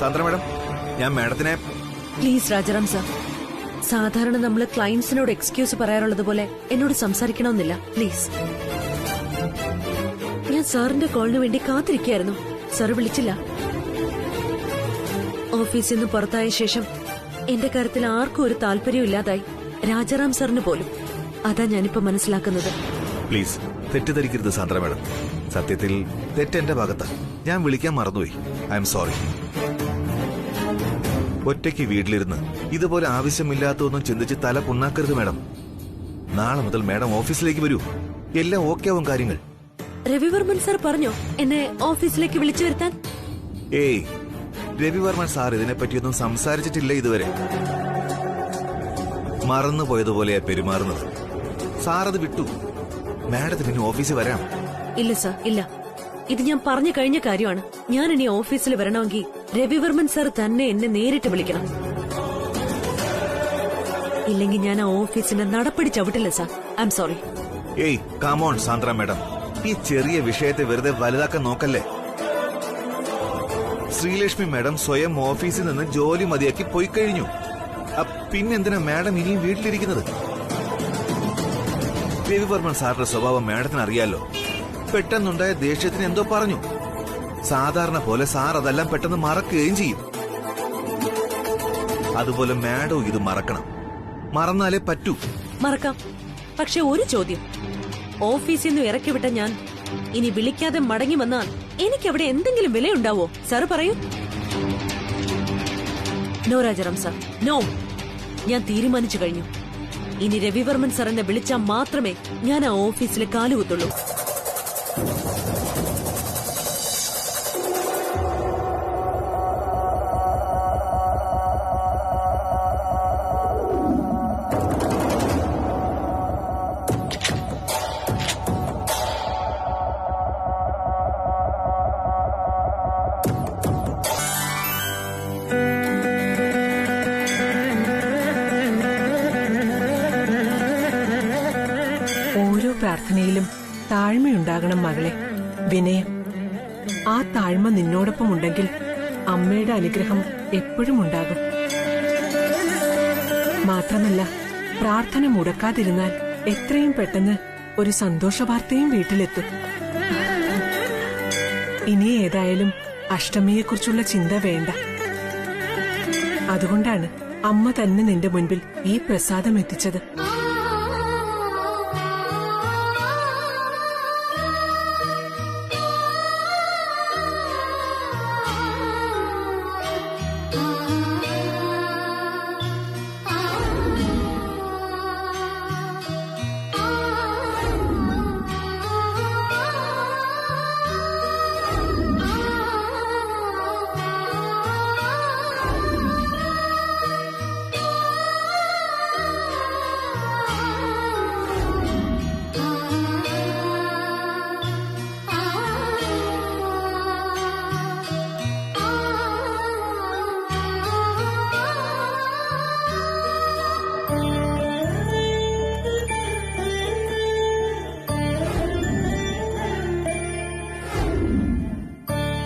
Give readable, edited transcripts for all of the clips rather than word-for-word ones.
Sandra madam, ഞാൻ മാഡത്തിനെ... please Rajaram sir, സാധാരണ നമ്മൾ ക്ലയന്റ്സിനോട് എക്സ്ക്യൂസ് പറയാറുള്ളത് പോലെ എന്നോട് സംസാരിക്കണമെന്നില്ല, പ്ലീസ്. ഞാൻ സാറിന്റെ കോളിന് വേണ്ടി കാത്തിരിക്കുകയായിരുന്നു. സാർ വിളിച്ചില്ല. ഓഫീസിൽ നിന്ന് പുറത്തായ ശേഷം എന്റെ കാര്യത്തിൽ ആർക്കും ഒരു താല്പര്യം ഇല്ലാതായി, രാജാറാം സാറിന് പോലും. അതാ ഞാനിപ്പോ മനസ്സിലാക്കുന്നത്. പ്ലീസ് തെറ്റിദ്ധരിക്കരുത് സാന്ദ്ര മാഡം. സത്യത്തിൽ തെറ്റെന്റെ ഭാഗത്താ. ഞാൻ വിളിക്കാൻ മറന്നുപോയി. I am sorry. ഒറ്റയ്ക്ക് വീട്ടിലിരുന്ന് ഇതുപോലെ ആവശ്യമില്ലാത്തതൊന്നും ചിന്തിച്ച് തല പുണ്ണാക്കരുത് മാഡം. നാളെ മുതൽ മാഡം ഓഫീസിലേക്ക് വരൂ. എല്ലാം ഓക്കെ ആവും കാര്യങ്ങൾ. രവിവർമ്മൻ സാർ പറഞ്ഞോ എന്നെ ഓഫീസിലേക്ക് വിളിച്ചു വരുത്താൻ? ഏയ്, രവിവർമ്മൻ സാർ ഇതിനെപ്പറ്റിയൊന്നും സംസാരിച്ചിട്ടില്ല ഇതുവരെ. മറന്നുപോയതുപോലെയാ പെരുമാറുന്നത്. സാർ അത് വിട്ടു. മാഡത്തിന് ഇനി ഓഫീസിൽ വരാം. ഇല്ല സാർ, ഇല്ല. ഇത് ഞാൻ പറഞ്ഞു കഴിഞ്ഞ കാര്യമാണ്. ഞാൻ ഇനി ഓഫീസിൽ വരണമെങ്കിൽ രവിവർമ്മൻ സാർ തന്നെ എന്നെ നേരിട്ട് വിളിക്കണം. ഇല്ലെങ്കിൽ ഞാൻ ആ ഓഫീസിന്റെ നടപടി ചവിട്ടില്ല സാർ. I am sorry. ഏയ് കം ഓൺ സാന്ദ്ര മാഡം, ഈ ചെറിയ വിഷയത്തെ വെറുതെ വലുതാക്കാൻ നോക്കല്ലേ. ശ്രീലക്ഷ്മി മാഡം സ്വയം ഓഫീസിൽ നിന്ന് ജോലി മതിയാക്കി പോയി കഴിഞ്ഞു. പിന്നെന്തിനാ മാഡം ഇനിയും വീട്ടിലിരിക്കുന്നത്? രവിവർമ്മൻ സാറിന്റെ സ്വഭാവം മാഡത്തിന് അറിയാലോ. പെട്ടെന്നുണ്ടായ ദേഷ്യത്തിന് എന്തോ പറഞ്ഞു. സാധാരണ പോലെ സാർ അതെല്ലാം പെട്ടെന്ന് മറക്കുകയും ചെയ്യും. അതുപോലെ മാഡവും ഇത് മറക്കണം. മറന്നാലേ പറ്റൂ. മറക്കാം. പക്ഷെ ഒരു ചോദ്യം, ഓഫീസിൽ നിന്ന് ഇറക്കി വിട്ട ഞാൻ ഇനി വിളിക്കാതെ മടങ്ങി വന്നാൽ എനിക്കവിടെ എന്തെങ്കിലും വിലയുണ്ടാവോ? സാർ പറയൂ. No Rajaram sir, no. ഞാൻ തീരുമാനിച്ചു കഴിഞ്ഞു. ഇനി രവിവർമ്മൻ സാർ എന്നെ വിളിച്ചാൽ മാത്രമേ ഞാൻ ആ ഓഫീസിൽ കാലുകുത്തുള്ളൂ. പ്രാർത്ഥനയിലും താഴ്മയുണ്ടാകണം മകളെ, വിനയം. ആ താഴ്മ നിന്നോടൊപ്പം ഉണ്ടെങ്കിൽ അമ്മയുടെ അനുഗ്രഹം എപ്പോഴും ഉണ്ടാകും. മാത്രമല്ല, പ്രാർത്ഥന മുടക്കാതിരുന്നാൽ എത്രയും പെട്ടെന്ന് ഒരു സന്തോഷ വാർത്തയും വീട്ടിലെത്തും. ഇനി ഏതായാലും അഷ്ടമിയെക്കുറിച്ചുള്ള ചിന്ത വേണ്ട. അതുകൊണ്ടാണ് അമ്മ തന്നെ നിന്റെ മുൻപിൽ ഈ പ്രസാദം എത്തിച്ചത്.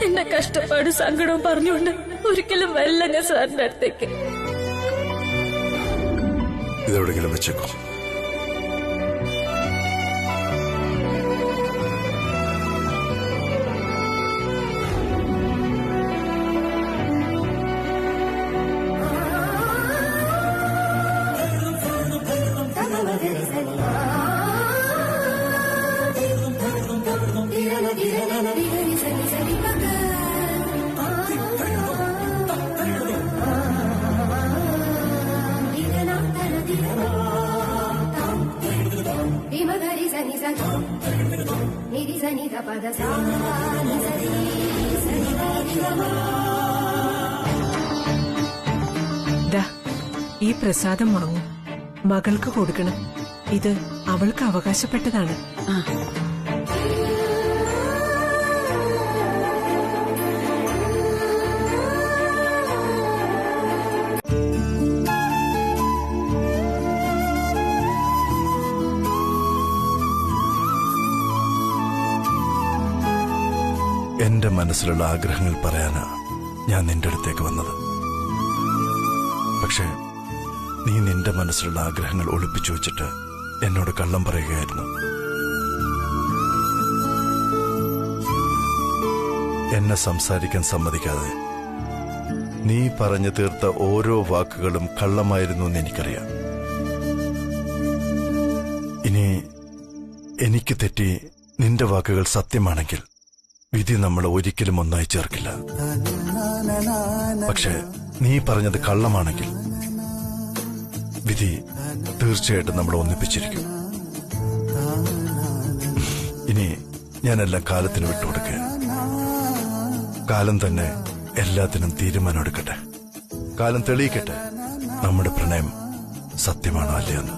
എന്റെ കഷ്ടപ്പാട് സങ്കടവും പറഞ്ഞുകൊണ്ട് ഒരിക്കലും വരില്ല ഞാൻ സാറിന്റെ അടുത്തേക്ക്. ഇതെവിടെയെങ്കിലും വെച്ചേക്കോ. ഈ പ്രസാദം വാങ്ങൂ. മകൾക്ക് കൊടുക്കണം. ഇത് അവൾക്ക് അവകാശപ്പെട്ടതാണ്. എന്റെ മനസ്സിലുള്ള ആഗ്രഹങ്ങൾ പറയാനാ ഞാൻ നിന്റെ അടുത്തേക്ക് വന്നത്. പക്ഷേ നീ നിന്റെ മനസ്സിലുള്ള ആഗ്രഹങ്ങൾ ഒളിപ്പിച്ചു വെച്ചിട്ട് എന്നോട് കള്ളം പറയുകയായിരുന്നു. എന്നെ സംസാരിക്കാൻ സമ്മതിക്കാതെ നീ പറഞ്ഞു തീർത്ത ഓരോ വാക്കുകളും കള്ളമായിരുന്നു എന്ന് എനിക്കറിയാം. ഇനി എനിക്ക് തെറ്റി നിന്റെ വാക്കുകൾ സത്യമാണെങ്കിൽ വിധി നമ്മളെ ഒരിക്കലും ഒന്നായി ചേർക്കില്ല. പക്ഷെ നീ പറഞ്ഞത് കള്ളമാണെങ്കിൽ വിധി തീർച്ചയായിട്ടും നമ്മളെ ഒന്നിപ്പിച്ചിരിക്കും. ഇനി ഞാനെല്ലാം കാലത്തിന് വിട്ടുകൊടുക്കുകയാണ്. കാലം തന്നെ എല്ലാത്തിനും തീരുമാനമെടുക്കട്ടെ. കാലം തെളിയിക്കട്ടെ നമ്മുടെ പ്രണയം സത്യമാണോ അല്ലയെന്ന്.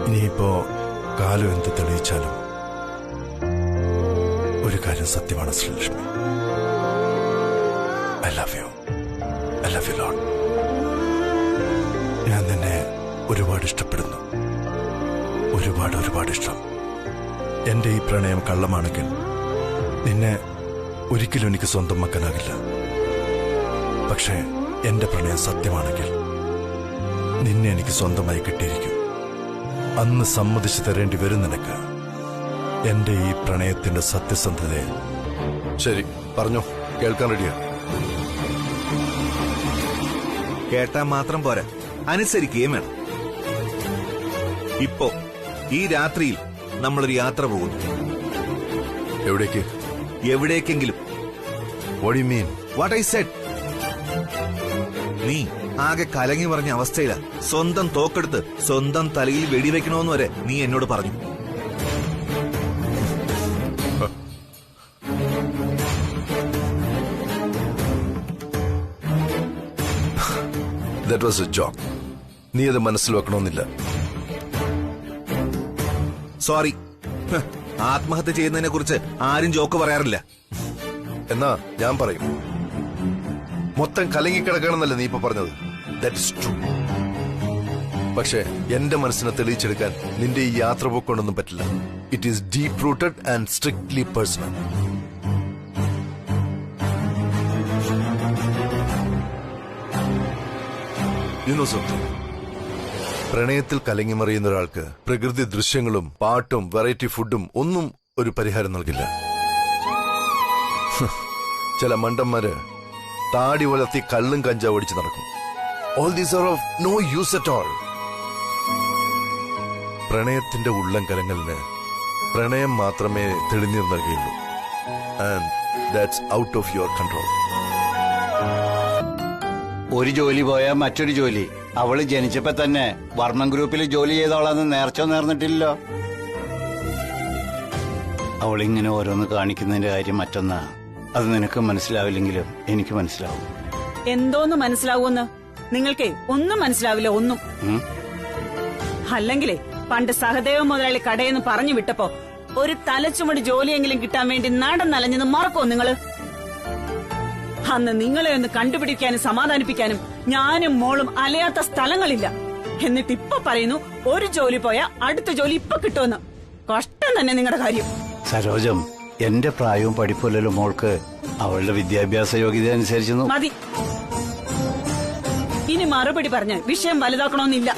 ഇനിയിപ്പോ കാലം എന്ത് തെളിയിച്ചാലും ഒരു കാര്യം സത്യമാണ് Sreelakshmi. I love you. I love you a lot. ഞാൻ നിന്നെ ഒരുപാട് ഇഷ്ടപ്പെടുന്നു. ഒരുപാട് ഇഷ്ടം. എന്റെ ഈ പ്രണയം കള്ളമാണെങ്കിൽ നിന്നെ ഒരിക്കലും എനിക്ക് സ്വന്തമാക്കാനാകില്ല. പക്ഷേ എന്റെ പ്രണയം സത്യമാണെങ്കിൽ നിന്നെ എനിക്ക് സ്വന്തമായി കിട്ടിയിരിക്കും. അന്ന് സമ്മതിച്ചു തരേണ്ടി വരും നിനക്ക് എന്റെ ഈ പ്രണയത്തിന്റെ സത്യസന്ധതയെ. ശരി, പറഞ്ഞോ, കേൾക്കാൻ റെഡിയാ. കേട്ടാ മാത്രം പോരാ, അനുസരിക്കുകയും വേണം. ഇപ്പോ ഈ രാത്രിയിൽ നമ്മളൊരു യാത്ര പോകുന്നു. എവിടേക്ക്? എവിടേക്കെങ്കിലും. What do you mean? What I said. നീ ആകെ കലങ്ങി പറഞ്ഞ അവസ്ഥയിലാ. സ്വന്തം തോക്കെടുത്ത് സ്വന്തം തലയിൽ വെടിവെക്കണമെന്ന് വരെ നീ എന്നോട് പറഞ്ഞു. That was a joke. നീ അത് മനസ്സിൽ വെക്കണമെന്നില്ല. സോറി. ആത്മഹത്യ ചെയ്യുന്നതിനെ കുറിച്ച് ആരും ജോക്ക് പറയാറില്ല. എന്നാ ഞാൻ പറയും. മൊത്തം കലങ്ങിക്കിടക്കണമെന്നല്ലേ നീ ഇപ്പൊ പറഞ്ഞത്. That is true. പക്ഷേ എന്റെ മനസ്സിനെ തെളിയിച്ചെടുക്കാൻ നിന്റെ ഈ യാത്ര പോക്കൊണ്ടൊന്നും പറ്റില്ല. It is deep rooted and strictly personal. പ്രണയത്തിൽ കലങ്ങിമറിയുന്ന ഒരാൾക്ക് പ്രകൃതി ദൃശ്യങ്ങളും പാട്ടും വെറൈറ്റി ഫുഡും ഒന്നും ഒരു പരിഹാരം നൽകില്ല. ചില മണ്ടന്മാര് താടി വളർത്തി കള്ളും കഞ്ചാവ് ഓടിച്ച് നടക്കും. All these are of no use at all. പ്രണയത്തിന്റെ ഉള്ളം കലങ്ങലിന് പ്രണയം മാത്രമേ തെളിനീർ നൽകുകയുള്ളൂ. And that's out of your control. ഒരു ജോലി പോയാൽ മറ്റൊരു ജോലി. അവള് ജനിച്ചപ്പോ തന്നെ വർമ്മൻ ഗ്രൂപ്പിൽ ജോലി ചെയ്തോളാന്ന് നേർച്ചോ നേർന്നിട്ടില്ലല്ലോ. അവളിങ്ങനെ ഓരോന്ന് കാണിക്കുന്നതിന്റെ കാര്യം മറ്റൊന്നാ. അത് നിനക്ക് മനസ്സിലാവില്ലെങ്കിലും എനിക്ക് മനസ്സിലാവും. എന്തോന്ന് മനസ്സിലാവൂന്ന് നിങ്ങൾക്ക് ഒന്നും മനസ്സിലാവില്ല. ഒന്നും. അല്ലെങ്കിലേ പണ്ട് സഹദേവ മുതലാളി കടയെന്ന് പറഞ്ഞു വിട്ടപ്പോ ഒരു തലച്ചുമടി ജോലിയെങ്കിലും കിട്ടാൻ വേണ്ടി നാടൻ നലഞ്ഞെന്ന് മറക്കോ നിങ്ങള്? അന്ന് നിങ്ങളെ ഒന്ന് കണ്ടുപിടിക്കാനും സമാധാനിപ്പിക്കാനും ഞാനും മോളും അലയാത്ത സ്ഥലങ്ങളില്ല. എന്നിട്ട് ഇപ്പൊ പറയുന്നു ഒരു ജോലി പോയാ അടുത്ത ജോലി ഇപ്പൊ കിട്ടുമെന്ന്. കഷ്ടം തന്നെ നിങ്ങളുടെ കാര്യം. സരോജം, എന്റെ പ്രായവും പഠിപ്പല്ലല്ലോ മോൾക്ക്. അവളുടെ വിദ്യാഭ്യാസ യോഗ്യത അനുസരിച്ച് മതി. ഇനി മറുപടി പറഞ്ഞ് വിഷയം വലുതാക്കണമെന്നില്ല.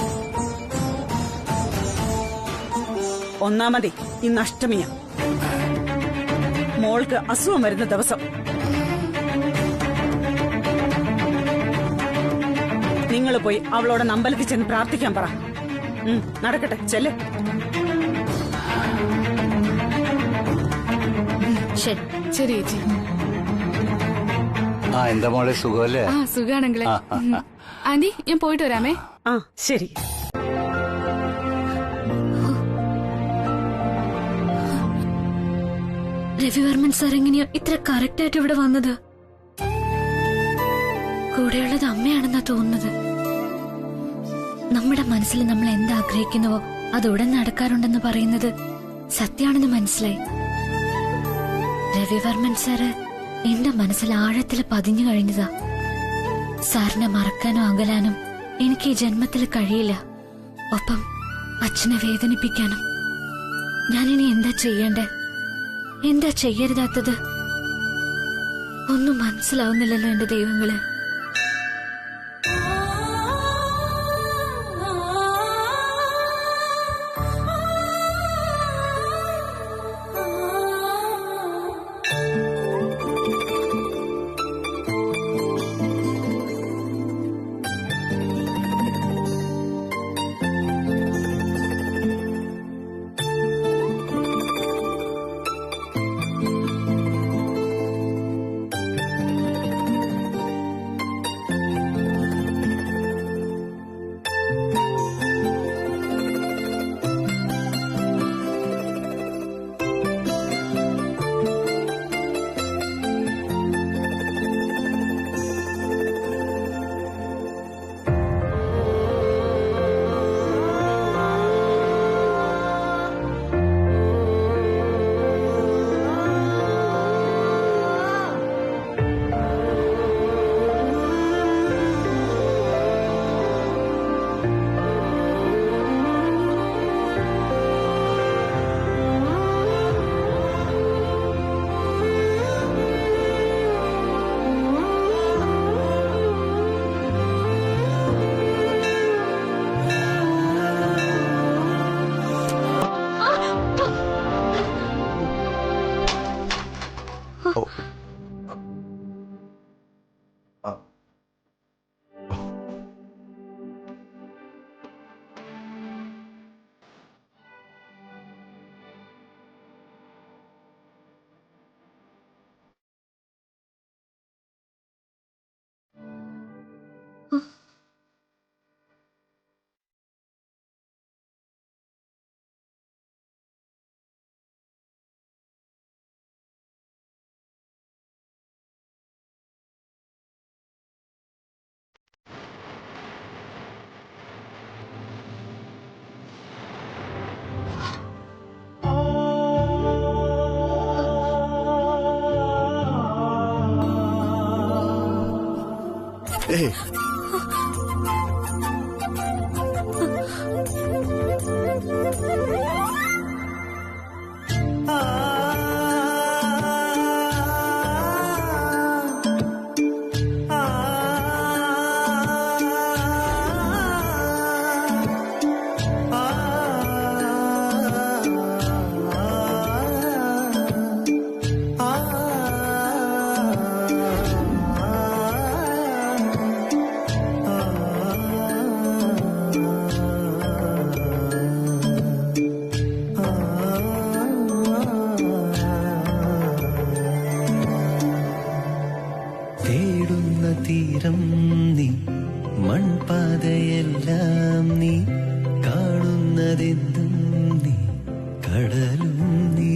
ഒന്നാമതേ ഇന്ന് അഷ്ടമിയാ. മോൾക്ക് അസുഖം വരുന്ന ദിവസം. നിങ്ങൾ പോയി അവളോട് അമ്പലത്തിൽ ചെന്ന് പ്രാർത്ഥിക്കാൻ പറ. നടക്കട്ടെ, ചെല്ല്. ശരി ചേച്ചി. എന്താ മോളെ, സുഖമല്ലേ? സുഖാണെങ്കിലേ. ആന്റി, ഞാൻ പോയിട്ട് വരാമേ. ശരി. രവിവർമ്മൻ സാർ എങ്ങനെയോ ഇത്ര കറക്റ്റ് ആയിട്ട് ഇവിടെ വന്നത്? കൂടെയുള്ളത് അമ്മയാണെന്നാ തോന്നുന്നത്. നമ്മുടെ മനസ്സിൽ നമ്മൾ എന്താഗ്രഹിക്കുന്നുവോ അത് ഉടൻ നടക്കാറുണ്ടെന്ന് പറയുന്നത് സത്യമാണെന്ന് മനസ്സിലായി. രവിവർമ്മൻ സാറ് എന്റെ മനസ്സിൽ ആഴത്തിൽ പതിഞ്ഞു കഴിഞ്ഞതാ. സാറിനെ മറക്കാനോ അകലാനും എനിക്ക് ഈ ജന്മത്തിൽ കഴിയില്ല. ഒപ്പം അച്ഛനെ വേദനിപ്പിക്കാനും. ഞാനിനി എന്താ ചെയ്യേണ്ടേ? എന്താ ചെയ്യരുതാത്തത്? ഒന്നും മനസ്സിലാവുന്നില്ലല്ലോ എന്റെ ദൈവങ്ങളെ. ഏയ്, തേടുന്ന തീരം നീ, മൺപാതയെല്ലാം നീ, കാണുന്നതെന്തും നീ, കടലും നീ,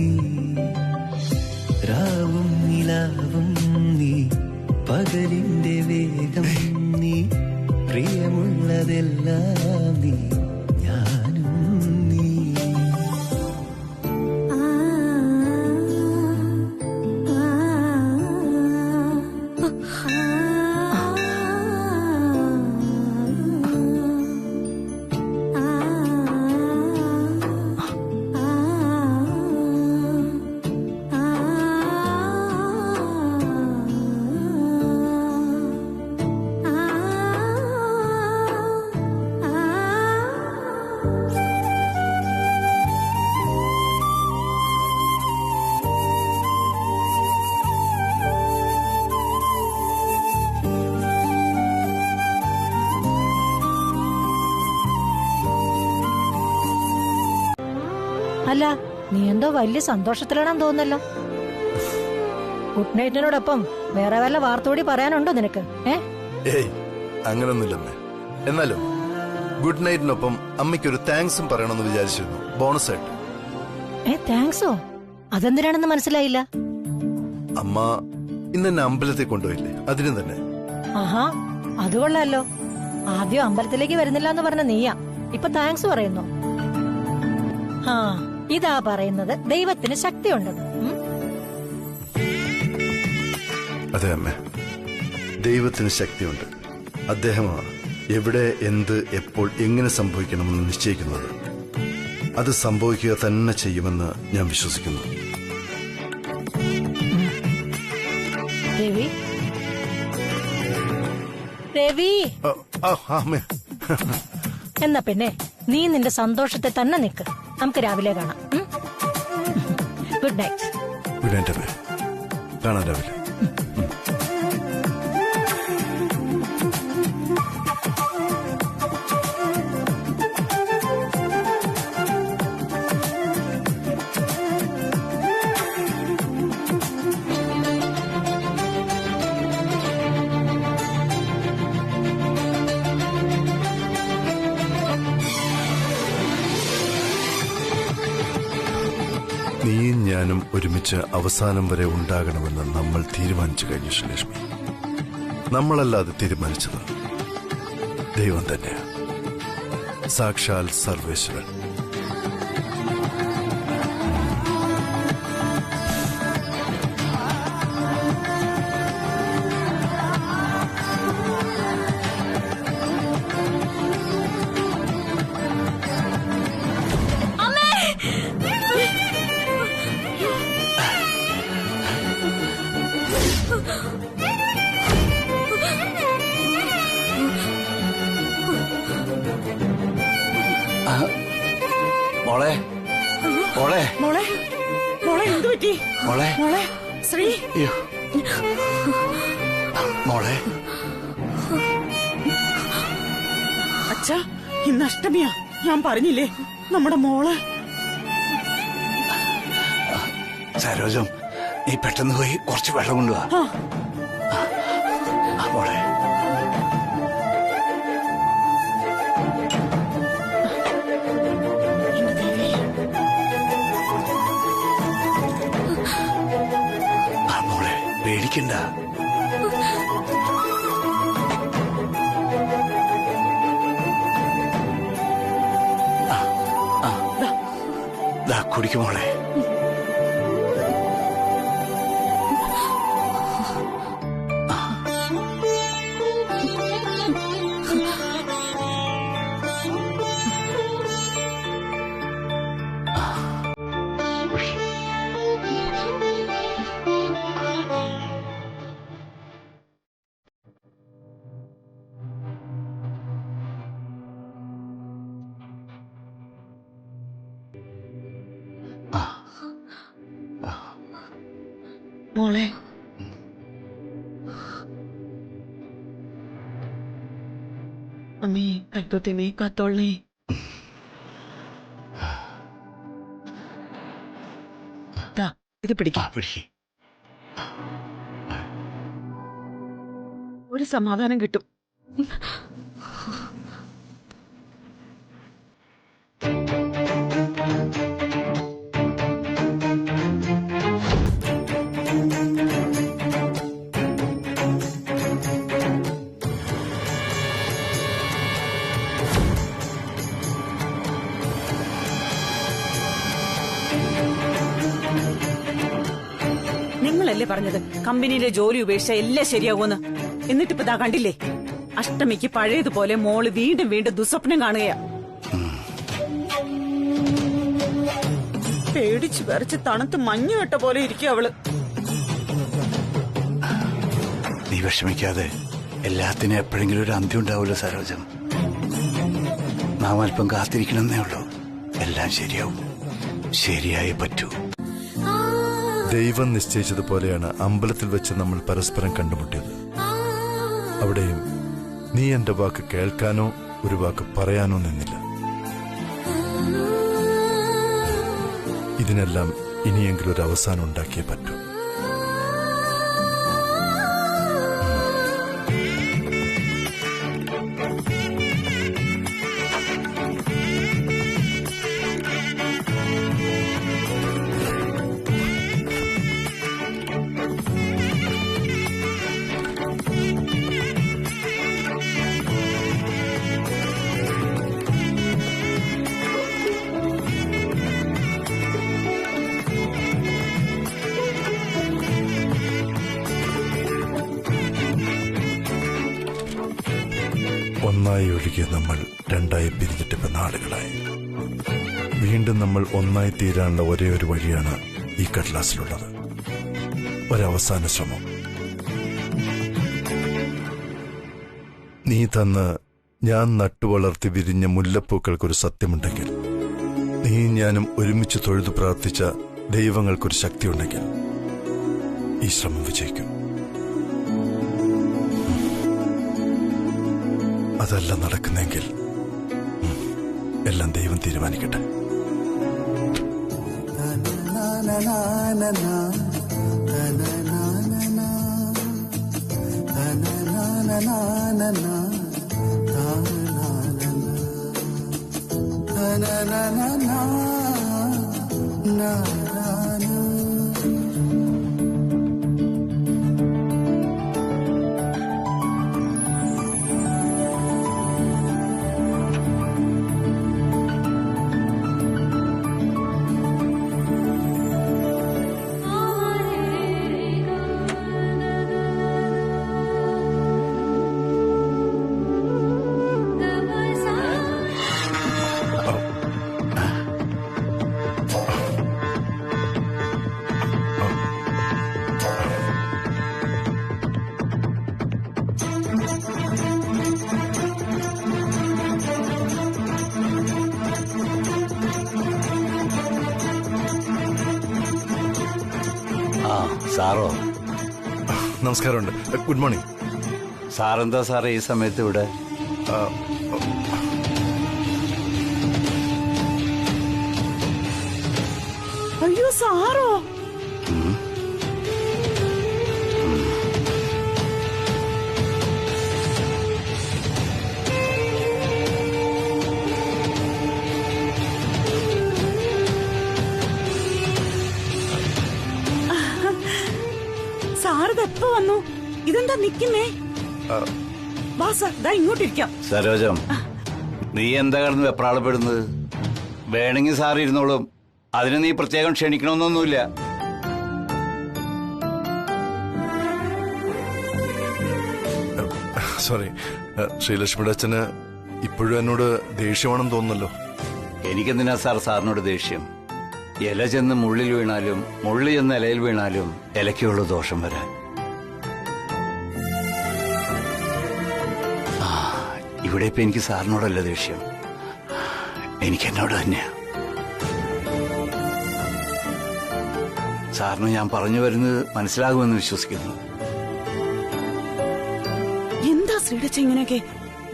രാവും നിലാവും നീ, പകലിന്റെ വേഗം നീ, പ്രിയമുള്ളതെല്ലാം നീ, ഞാനും നീ. അല്ല, നീ എന്തോ വലിയ സന്തോഷത്തിലാണെന്ന് തോന്നുന്നല്ലോ. ഗുഡ് നൈറ്റിനോടൊപ്പം വേറെ വല്ല വാർത്ത കൂടി പറയാനുണ്ടോ നിനക്ക്? ഏയ്, അങ്ങനൊന്നുമില്ലമ്മേ. എന്നാലും ഗുഡ് നൈറ്റിനൊപ്പം അമ്മയ്ക്കൊരു താങ്ക്സും പറയണമെന്ന് വിചാരിച്ചിരുന്നു, ബോണസ് ആയിട്ട്. താങ്ക്സോ? അതെന്തിനാണെന്ന് മനസ്സിലായില്ല. അമ്മ ഇന്ന് എന്നെ അമ്പലത്തിൽ കൊണ്ടുപോയില്ലേ, അതിന് തന്നെ. ആഹാ, അത് കൊള്ളാലോ. ആദ്യം അമ്പലത്തിലേക്ക് വരുന്നില്ല എന്ന് പറഞ്ഞ നീയാ, ഇപ്പൊ താങ്ക്സ് പറയുന്നു. ആ, ഇതാ പറയുന്നത് ദൈവത്തിന് ശക്തിയുണ്ടെന്ന്. അതെ അമ്മേ, ദൈവത്തിന് ശക്തിയുണ്ട്. അദ്ദേഹമാണ് എവിടെ എന്ത് എപ്പോൾ എങ്ങനെ സംഭവിക്കണമെന്ന് നിശ്ചയിക്കുന്നത്. അത് സംഭവിക്കുക തന്നെ ചെയ്യുമെന്ന് ഞാൻ വിശ്വസിക്കുന്നു. രവി രവി അമ്മേ, എന്നാ പിന്നെ നീ നിന്റെ സന്തോഷത്തെ തന്നെ നിക്ക്. നമുക്ക് രാവിലെ കാണാം. Good night. ഗുഡ് നൈറ്റ് അമ്മേ, കാണാം രാവിലെ. നീയും ഞാനും ഒരുമിച്ച് അവസാനം വരെ ഉണ്ടാകണമെന്ന് നമ്മൾ തീരുമാനിച്ചു കഴിഞ്ഞു ശ്രീലക്ഷ്മി. നമ്മളല്ലാതെ തീരുമാനിച്ചത് ദൈവം തന്നെയാണ്, സാക്ഷാൽ സർവേശ്വരൻ. മോളെ മോളെ മോളെ മോളെ എന്തു പറ്റി? മോളെ മോളെ ശ്രീ, അയ്യോ മോളെ. അച്ഛാ, ഇന്ന് അഷ്ടമിയാ. ഞാൻ പറഞ്ഞില്ലേ നമ്മുടെ മോള്. സരോജം, നീ പെട്ടെന്ന് പോയി കുറച്ച് വെള്ളം കൊണ്ടുവാ. മോളെ പേടിക്കണ്ട. കുടിക്കും മോളെ. മോളെ അമ്മേ, കത്തോത്തിമേ കാത്തോളേ. ഇത് പിടിക്കാം. ഒരു സമാധാനം കിട്ടും. നിങ്ങളല്ലേ പറഞ്ഞത് കമ്പനിയിലെ ജോലി ഉപേക്ഷിച്ച എല്ലാം ശരിയാകുമെന്ന്? എന്നിട്ടിപ്പോ ഇതാ കണ്ടില്ലേ, അഷ്ടമിക്ക് പഴയതുപോലെ മോള് വീണ്ടും വീണ്ടും ദുസ്വപ്നം കാണുകയാ. പേടിച്ചു വരച്ച് തണുത്ത് മഞ്ഞു വെട്ട പോലെ ഇരിക്കും അവള്. നീ വിഷമിക്കാതെ, എല്ലാത്തിനും എപ്പോഴെങ്കിലും ഒരു അന്ത്യം ഉണ്ടാവുമല്ലോ സരോജം. നാം അല്പം കാത്തിരിക്കണമെന്നേ ഉള്ളൂ. എല്ലാം ശരിയാവും, ശരിയായേ പറ്റൂ. ദൈവം നിശ്ചയിച്ചതുപോലെയാണ് അമ്പലത്തിൽ വെച്ച് നമ്മൾ പരസ്പരം കണ്ടുമുട്ടിയത്. അവിടെയും നീ എന്റെ വാക്ക് കേൾക്കാനോ ഒരു വാക്ക് പറയാനോ നിന്നില്ല. ഇതിനെല്ലാം ഇനിയെങ്കിലും ഒരു അവസാനം ഉണ്ടാക്കിയേ പറ്റൂ. ഒന്നായി ഒഴുകിയ നമ്മൾ രണ്ടായി പിരിഞ്ഞിട്ടിപ്പോ നാളുകളായി. വീണ്ടും നമ്മൾ ഒന്നായി തീരാനുള്ള ഒരേ ഒരു വഴിയാണ് ഈ കടലാസിലുള്ളത്. ഒരവസാന ശ്രമം. നീ തന്ന് ഞാൻ നട്ടുവളർത്തി വിരിഞ്ഞ മുല്ലപ്പൂക്കൾക്കൊരു സത്യമുണ്ടെങ്കിൽ, നീ ഞാനും ഒരുമിച്ച് തൊഴുതു പ്രാർത്ഥിച്ച ദൈവങ്ങൾക്കൊരു ശക്തിയുണ്ടെങ്കിൽ ഈ ശ്രമം വിജയിക്കും. അതല്ല നടക്കുന്നെങ്കിൽ എല്ലാം ദൈവം തീരുമാനിക്കട്ടെ. സാറോ? നമസ്കാരമുണ്ട്. Good morning. സാറെന്താ സാറേ ഈ സമയത്ത് ഇവിടെ? അയ്യോ സാറോ? സാറിതെപ്പോ വന്നു? ഇതെന്താ നിക്കുന്നേ? വാ സാർ, ദാ ഇങ്ങോട്ടിരിക്കാം. സരോജം, നീ എന്താ കിടന്ന് വെപ്രാളപ്പെടുന്നത്? വേണമെങ്കിൽ സാർ ഇരുന്നോളും. അതിന് നീ പ്രത്യേകം ക്ഷണിക്കണമെന്നൊന്നുമില്ല. സോറി, ശ്രീലക്ഷ്മിയുടെ അച്ഛന് ഇപ്പോഴും എന്നോട് ദേഷ്യമാണെന്ന് തോന്നുന്നല്ലോ. എനിക്കെന്തിനാ സാർ സാറിനോട് ദേഷ്യം? ഇല ചെന്ന് മുള്ളിൽ വീണാലും മുള്ളി ചെന്ന് ഇലയിൽ വീണാലും ഇലയ്ക്കുള്ള ദോഷം വരാൻ. ഇവിടെ ഇപ്പൊ എനിക്ക് സാറിനോടല്ല ദേഷ്യം, എനിക്ക് എന്നോട് തന്നെയാ. സാറിന് ഞാൻ പറഞ്ഞു വരുന്നത് മനസ്സിലാകുമെന്ന് വിശ്വസിക്കുന്നു. എന്താ ശ്രീടച്ച ഇങ്ങനെയൊക്കെ?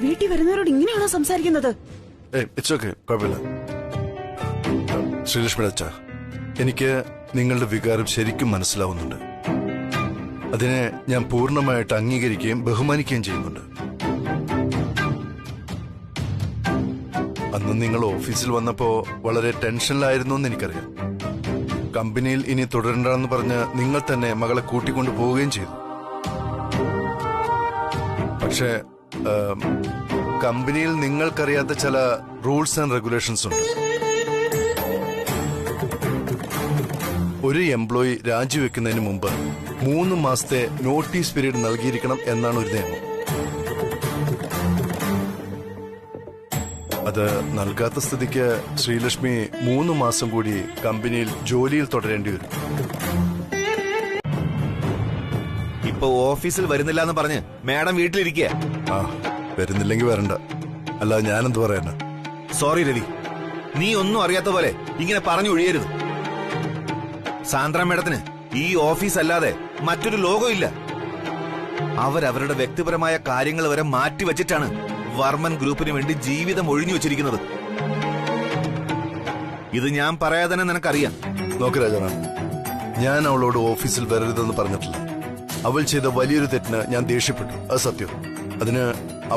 വീട്ടിൽ വരുന്നവരോട് ഇങ്ങനെയാണോ സംസാരിക്കുന്നത്? ഇറ്റ്സ് ഓക്കെ, കുഴപ്പമില്ല. ശ്രീലക്ഷ്മിയുടെ അച്ഛ, എനിക്ക് നിങ്ങളുടെ വികാരം ശരിക്കും മനസ്സിലാവുന്നുണ്ട്. അതിനെ ഞാൻ പൂർണ്ണമായിട്ട് അംഗീകരിക്കുകയും ബഹുമാനിക്കുകയും ചെയ്യുന്നുണ്ട്. അന്ന് നിങ്ങൾ ഓഫീസിൽ വന്നപ്പോ വളരെ ടെൻഷനിലായിരുന്നു എന്ന് എനിക്കറിയാം. കമ്പനിയിൽ ഇനി തുടരണ്ടെന്ന് പറഞ്ഞ് നിങ്ങൾ തന്നെ മകളെ കൂട്ടിക്കൊണ്ടു പോവുകയും ചെയ്തു. പക്ഷേ കമ്പനിയിൽ നിങ്ങൾക്കറിയാത്ത ചില റൂൾസ് ആൻഡ് റെഗുലേഷൻസ് ഉണ്ട്. ഒരു എംപ്ലോയി രാജിവെക്കുന്നതിന് മുമ്പ് 3 മാസത്തെ നോട്ടീസ് പീരീഡ് നൽകിയിരിക്കണം എന്നാണ് ഒരു നിയമം. അത് നൽകാത്ത സ്ഥിതിക്ക് ശ്രീലക്ഷ്മി 3 മാസം കൂടി കമ്പനിയിൽ ജോലിയിൽ തുടരേണ്ടി വരും. ഇപ്പൊ ഓഫീസിൽ വരുന്നില്ല എന്ന് പറഞ്ഞ് മാഡം വീട്ടിലിരിക്കുക. വരുന്നില്ലെങ്കിൽ വരണ്ട, അല്ലാതെ ഞാനെന്ത് പറയാനാ? സോറി രവി, നീ ഒന്നും അറിയാത്ത പോലെ ഇങ്ങനെ പറഞ്ഞു ഒഴിയരുത്. സാന്ദ്ര മേഡത്തിന് ഈ ഓഫീസ് അല്ലാതെ മറ്റൊരു ലോകമില്ല. അവരവരുടെ വ്യക്തിപരമായ കാര്യങ്ങൾ വരെ മാറ്റിവെച്ചിട്ടാണ് വർമ്മൻ ഗ്രൂപ്പിന് വേണ്ടി ജീവിതം ഒഴിഞ്ഞു വെച്ചിരിക്കുന്നത്. ഇത് ഞാൻ പറയാതെ തന്നെ നിനക്കറിയാം. നോക്ക് രാജാ, ഞാൻ അവളോട് ഓഫീസിൽ വരരുതെന്ന് പറഞ്ഞിട്ടില്ല. അവൾ ചെയ്ത വലിയൊരു തെറ്റിന് ഞാൻ ദേഷ്യപ്പെട്ടു, അത് സത്യം. അതിന്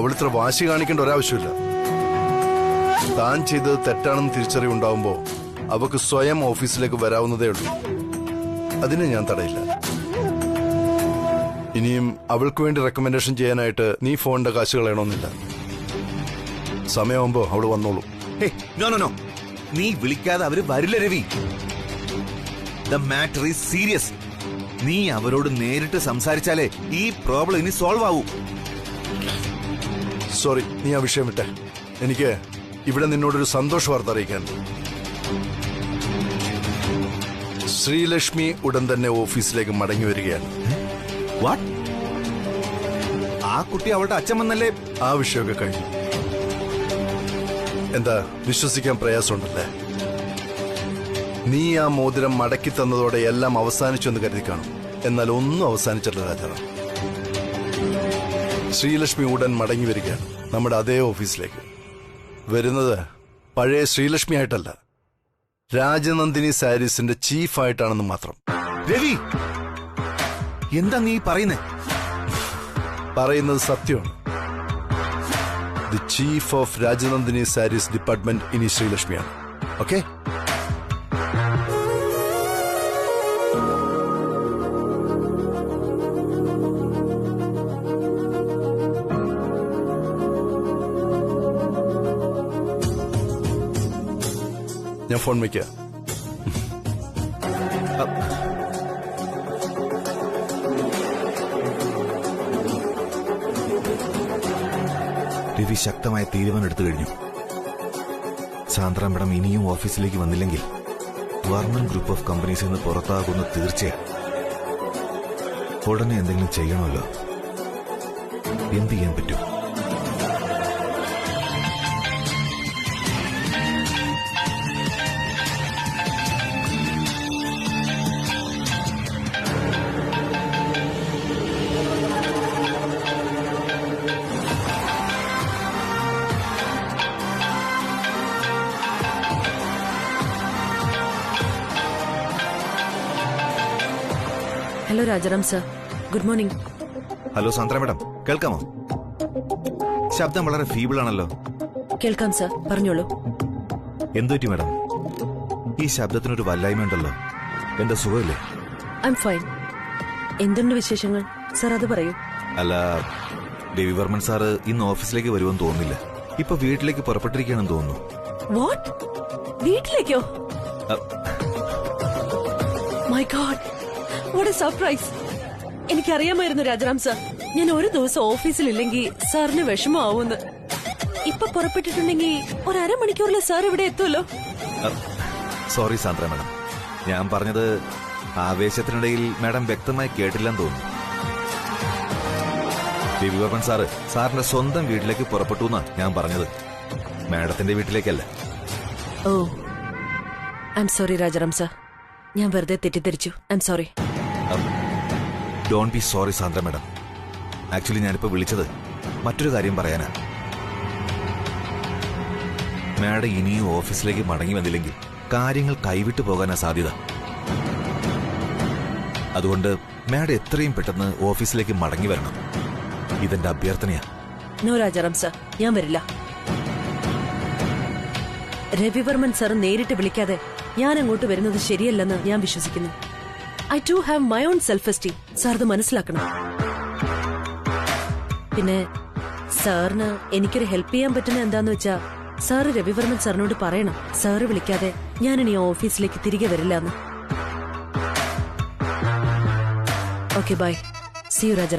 അവൾ ഇത്ര വാശി കാണിക്കേണ്ട ഒരാവശ്യമില്ല. താൻ ചെയ്തത് തെറ്റാണെന്ന് തിരിച്ചറിവുണ്ടാവുമ്പോ അവക്ക് സ്വയം ഓഫീസിലേക്ക് വരാവുന്നതേ ഉള്ളൂ. അതിന് ഞാൻ തടയില്ല. ഇനിയും അവൾക്ക് വേണ്ടി റെക്കമെൻഡേഷൻ ചെയ്യാനായിട്ട് നീ ഫോണിന്റെ കാശ് കളയണമെന്നില്ല. സമയമാകുമ്പോ അവള് വന്നോളൂ. നോ, നീ വിളിക്കാതെ അവര് വരില്ല Ravi. The matter is serious. നീ അവരോട് നേരിട്ട് സംസാരിച്ചാലേ ഈ പ്രോബ്ലം ഇനി സോൾവ് ആവൂ. സോറി, നീ ആ വിഷയം വിട്ടെ. എനിക്ക് ഇവിടെ നിന്നോടൊരു സന്തോഷ വാർത്ത അറിയിക്കാനുണ്ട്. ശ്രീലക്ഷ്മി ഉടൻ തന്നെ ഓഫീസിലേക്ക് മടങ്ങി വരികയാണ്. വാട്ട്? ആ കുട്ടി അവളുടെ അച്ഛൻ വന്നല്ലേ? ആ വിഷയമൊക്കെ കഴിഞ്ഞു. എന്താ, വിശ്വസിക്കാൻ പ്രയാസമുണ്ടല്ലേ? നീ ആ മോതിരം മടക്കി തന്നതോടെ എല്ലാം അവസാനിച്ചു എന്ന് കരുതി കാണും. എന്നാൽ ഒന്നും അവസാനിച്ചിട്ടില്ല രാജാറാം. ശ്രീലക്ഷ്മി ഉടൻ മടങ്ങി വരികയാണ് നമ്മുടെ അതേ ഓഫീസിലേക്ക്. വരുന്നത് പഴയ ശ്രീലക്ഷ്മി ആയിട്ടല്ല, രാജനന്ദിനി സാരീസിന്റെ ചീഫായിട്ടാണെന്ന് മാത്രം. രവി, എന്താ നീ പറയുന്നേ? പറയുന്നത് സത്യമാണ്. The chief of Rajanandini saris department ഇനി ശ്രീലക്ഷ്മിയാണ്. ഓക്കെ? ഞാൻ ഫോൺ വയ്ക്കാം. രവി ശക്തമായ തീരുമാനം എടുത്തു കഴിഞ്ഞു. സാന്ദ്ര മാഡം ഇനിയും ഓഫീസിലേക്ക് വന്നില്ലെങ്കിൽ വർമ്മൻ ഗ്രൂപ്പ് ഓഫ് കമ്പനീസിൽ നിന്ന് പുറത്താകുന്ന തീർച്ചയാണ്. ഉടനെ എന്തെങ്കിലും ചെയ്യണമല്ലോ. എന്ത് ചെയ്യാൻ പറ്റും? Hello Rajaram sir, good morning. Hello Sandra madam, കേൾക്കാമോ? ശബ്ദം വളരെ ഫീബിൾ ആണല്ലോ. കേൾക്കാം സർ, പറഞ്ഞോളൂ. എന്തുപറ്റി മാഡം? ഈ ശബ്ദത്തിനൊരു വല്ലായ്മ ഉണ്ടല്ലോ. എന്താ, സുഖമില്ലേ? I am fine. എന്തുണ്ട് വിശേഷങ്ങൾ സർ, അത് പറയൂ. അല്ല, രവിവർമ്മൻ സാറ് ഇന്ന് ഓഫീസിലേക്ക് വരുമെന്ന് തോന്നുന്നില്ല. ഇപ്പൊ വീട്ടിലേക്ക് പുറപ്പെട്ടിരിക്കുകയാണെന്ന് തോന്നുന്നു. വാട്ട്? വീട്ടിലേക്കോ? My god, what a surprise. എനിക്കറിയാമായിരുന്നു രാജാറാം സർ, ഞാൻ ഒരു ദിവസം ഓഫീസിലില്ലെങ്കിൽ സാറിന് വിഷമമാവുമെന്ന്. ഇപ്പൊ പുറപ്പെട്ടിട്ടുണ്ടെങ്കിൽ ഒരു അരമണിക്കൂറിൽ സാർ ഇവിടെ എത്തുമല്ലോ. സോറി സാന്ദ്ര മാഡം, ഞാൻ പറഞ്ഞത് ആവേശത്തിനിടയിൽ മാഡം വ്യക്തമായി കേട്ടില്ലെന്ന് തോന്നുന്നു. രവിവർമ്മൻ സാറ് സാറിന്റെ സ്വന്തം വീട്ടിലേക്ക് പുറപ്പെട്ടു എന്നാ ഞാൻ പറഞ്ഞത്, മാഡത്തിന്റെ വീട്ടിലേക്കല്ല. Oh, I'm sorry Rajaram sir, ഞാൻ വെറുതെ തെറ്റിദ്ധരിച്ചു. I'm sorry. Don't be sorry Sandra madam. Actually ഞാനിപ്പോ വിളിച്ചത് മറ്റൊരു കാര്യം പറയാനാ. മാഡം ഇനിയും ഓഫീസിലേക്ക് മടങ്ങി വന്നില്ലെങ്കിൽ കാര്യങ്ങൾ കൈവിട്ടു പോകാനാ സാധ്യത. അതുകൊണ്ട് മാഡം എത്രയും പെട്ടെന്ന് ഓഫീസിലേക്ക് മടങ്ങി വരണം. ഇതെന്റെ അഭ്യർത്ഥനയാ. നോ രാജാറാം സർ, ഞാൻ വരില്ല. രവിവർമ്മൻ സർ നേരിട്ട് വിളിക്കാതെ ഞാൻ അങ്ങോട്ട് വരുന്നത് ശരിയല്ലെന്ന് ഞാൻ വിശ്വസിക്കുന്നു. I too have my own self esteem. Sir അത് മനസ്സിലാക്കണം. പിന്നെ സാറിന് എനിക്കൊരു ഹെൽപ്പ് ചെയ്യാൻ പറ്റുന്ന എന്താന്ന് വെച്ചാ, സാറ് രവിവർമ്മൻ സാറിനോട് പറയണം, സാറ് വിളിക്കാതെ ഞാനിനി ഓഫീസിലേക്ക് തിരികെ വരില്ല എന്ന്. Okay, bye. See you Raja.